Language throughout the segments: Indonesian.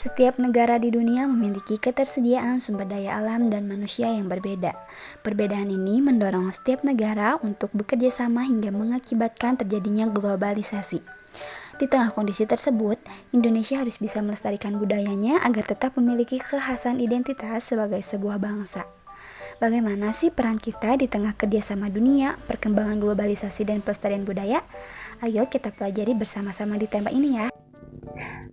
Setiap negara di dunia memiliki ketersediaan sumber daya alam dan manusia yang berbeda. Perbedaan ini mendorong setiap negara untuk bekerja sama hingga mengakibatkan terjadinya globalisasi. Di tengah kondisi tersebut, Indonesia harus bisa melestarikan budayanya agar tetap memiliki kekhasan identitas sebagai sebuah bangsa. Bagaimana sih peran kita di tengah kerjasama dunia, perkembangan globalisasi dan pelestarian budaya? Ayo kita pelajari bersama-sama di tema ini ya.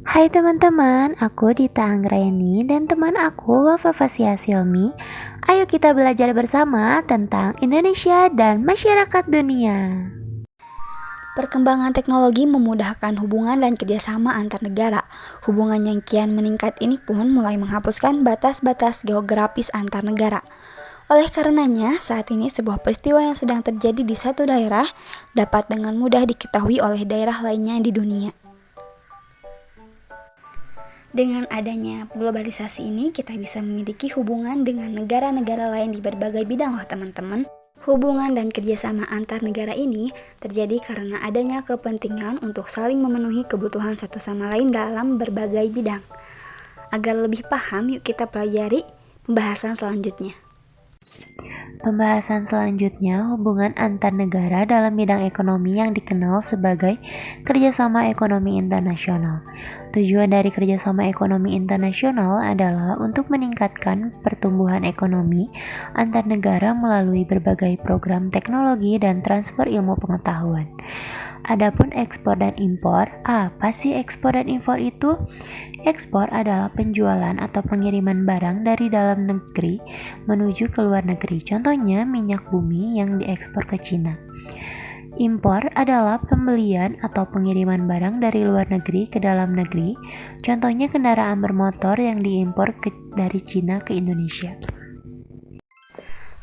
Hai teman-teman, aku Dita Anggraini dan teman aku Wafa Fasya Silmi. Ayo kita belajar bersama tentang Indonesia dan masyarakat dunia. Perkembangan teknologi memudahkan hubungan dan kerjasama antar negara. Hubungan yang kian meningkat ini pun mulai menghapuskan batas-batas geografis antar negara. Oleh karenanya, saat ini sebuah peristiwa yang sedang terjadi di satu daerah dapat dengan mudah diketahui oleh daerah lainnya di dunia. Dengan adanya globalisasi ini, kita bisa memiliki hubungan dengan negara-negara lain di berbagai bidang loh teman-teman. Hubungan dan kerjasama antar negara ini terjadi karena adanya kepentingan untuk saling memenuhi kebutuhan satu sama lain dalam berbagai bidang. Agar lebih paham, yuk kita pelajari pembahasan selanjutnya. Pembahasan selanjutnya hubungan antar negara dalam bidang ekonomi yang dikenal sebagai kerjasama ekonomi internasional. Tujuan dari kerjasama ekonomi internasional adalah untuk meningkatkan pertumbuhan ekonomi antar negara melalui berbagai program teknologi dan transfer ilmu pengetahuan. Adapun ekspor dan impor, apa sih ekspor dan impor itu? Ekspor adalah penjualan atau pengiriman barang dari dalam negeri menuju ke luar negeri. Contohnya minyak bumi yang diekspor ke Cina. Impor adalah pembelian atau pengiriman barang dari luar negeri ke dalam negeri. Contohnya kendaraan bermotor yang diimpor dari Cina ke Indonesia.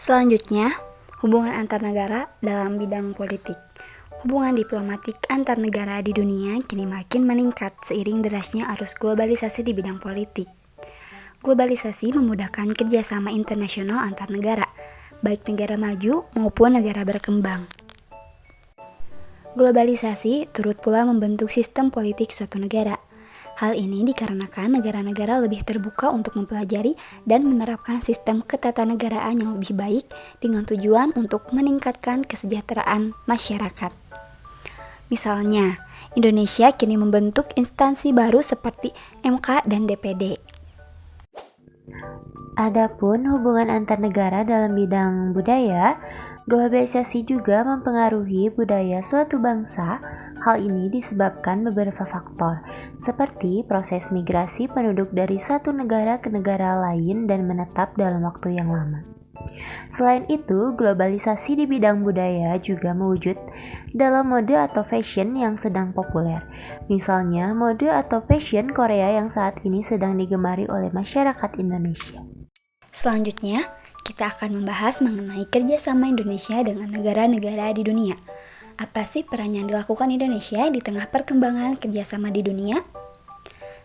Selanjutnya, hubungan antar negara dalam bidang politik. Hubungan diplomatik antar negara di dunia kini makin meningkat seiring derasnya arus globalisasi di bidang politik. Globalisasi memudahkan kerjasama internasional antar negara, baik negara maju maupun negara berkembang. Globalisasi turut pula membentuk sistem politik suatu negara. Hal ini dikarenakan negara-negara lebih terbuka untuk mempelajari dan menerapkan sistem ketatanegaraan yang lebih baik dengan tujuan untuk meningkatkan kesejahteraan masyarakat. Misalnya, Indonesia kini membentuk instansi baru seperti MK dan DPD. Adapun hubungan antar negara dalam bidang budaya, globalisasi juga mempengaruhi budaya suatu bangsa. Hal ini disebabkan beberapa faktor, seperti proses migrasi penduduk dari satu negara ke negara lain dan menetap dalam waktu yang lama. Selain itu, globalisasi di bidang budaya juga mewujud dalam mode atau fashion yang sedang populer. Misalnya, mode atau fashion Korea yang saat ini sedang digemari oleh masyarakat Indonesia. Selanjutnya, kita akan membahas mengenai kerjasama Indonesia dengan negara-negara di dunia. Apa sih peran yang dilakukan Indonesia di tengah perkembangan kerjasama di dunia?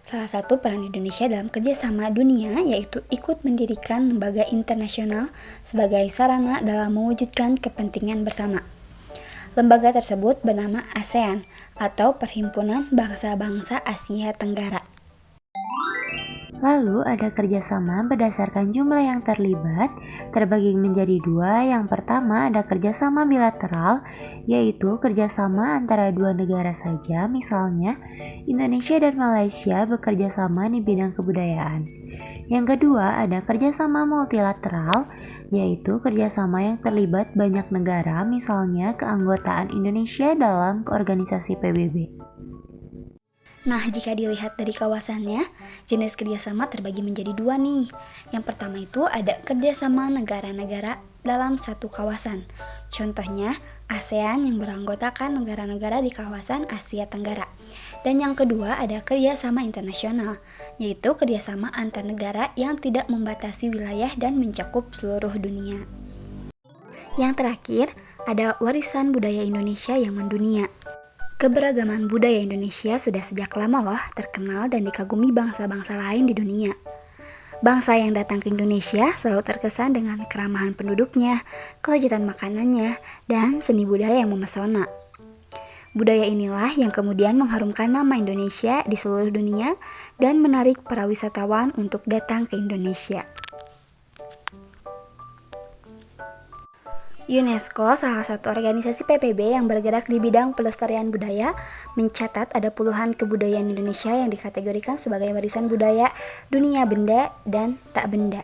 Salah satu peran Indonesia dalam kerjasama dunia yaitu ikut mendirikan lembaga internasional sebagai sarana dalam mewujudkan kepentingan bersama. Lembaga tersebut bernama ASEAN atau Perhimpunan Bangsa-Bangsa Asia Tenggara. Lalu ada kerjasama berdasarkan jumlah yang terlibat, terbagi menjadi dua. Yang pertama ada kerjasama bilateral, yaitu kerjasama antara dua negara saja, misalnya Indonesia dan Malaysia bekerja sama di bidang kebudayaan. Yang kedua ada kerjasama multilateral, yaitu kerjasama yang terlibat banyak negara, misalnya keanggotaan Indonesia dalam organisasi PBB. Nah, jika dilihat dari kawasannya, jenis kerjasama terbagi menjadi dua nih. Yang pertama itu ada kerjasama negara-negara dalam satu kawasan. Contohnya, ASEAN yang beranggotakan negara-negara di kawasan Asia Tenggara. Dan yang kedua ada kerjasama internasional, yaitu kerjasama antar negara yang tidak membatasi wilayah dan mencakup seluruh dunia. Yang terakhir, ada warisan budaya Indonesia yang mendunia. Keberagaman budaya Indonesia sudah sejak lama loh terkenal dan dikagumi bangsa-bangsa lain di dunia. Bangsa yang datang ke Indonesia selalu terkesan dengan keramahan penduduknya, kelezatan makanannya, dan seni budaya yang memesona. Budaya inilah yang kemudian mengharumkan nama Indonesia di seluruh dunia dan menarik para wisatawan untuk datang ke Indonesia. UNESCO, salah satu organisasi PBB yang bergerak di bidang pelestarian budaya, mencatat ada puluhan kebudayaan Indonesia yang dikategorikan sebagai warisan budaya dunia benda dan tak benda.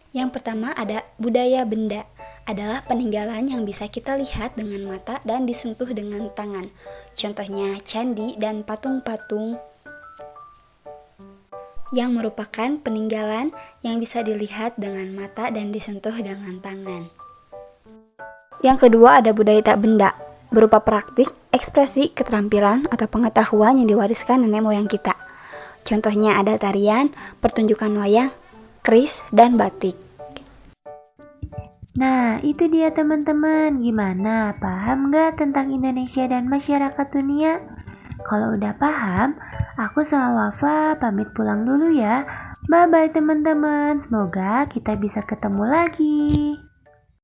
Yang pertama ada budaya benda, adalah peninggalan yang bisa kita lihat dengan mata dan disentuh dengan tangan. Contohnya candi dan patung-patung yang merupakan peninggalan yang bisa dilihat dengan mata dan disentuh dengan tangan. Yang kedua ada budaya tak benda, berupa praktik, ekspresi, keterampilan, atau pengetahuan yang diwariskan nenek moyang kita. Contohnya ada tarian, pertunjukan wayang, keris, dan batik. Nah, itu dia teman-teman. Gimana? Paham nggak tentang Indonesia dan masyarakat dunia? Kalau udah paham, aku sama Wafa pamit pulang dulu ya. Bye-bye teman-teman. Semoga kita bisa ketemu lagi.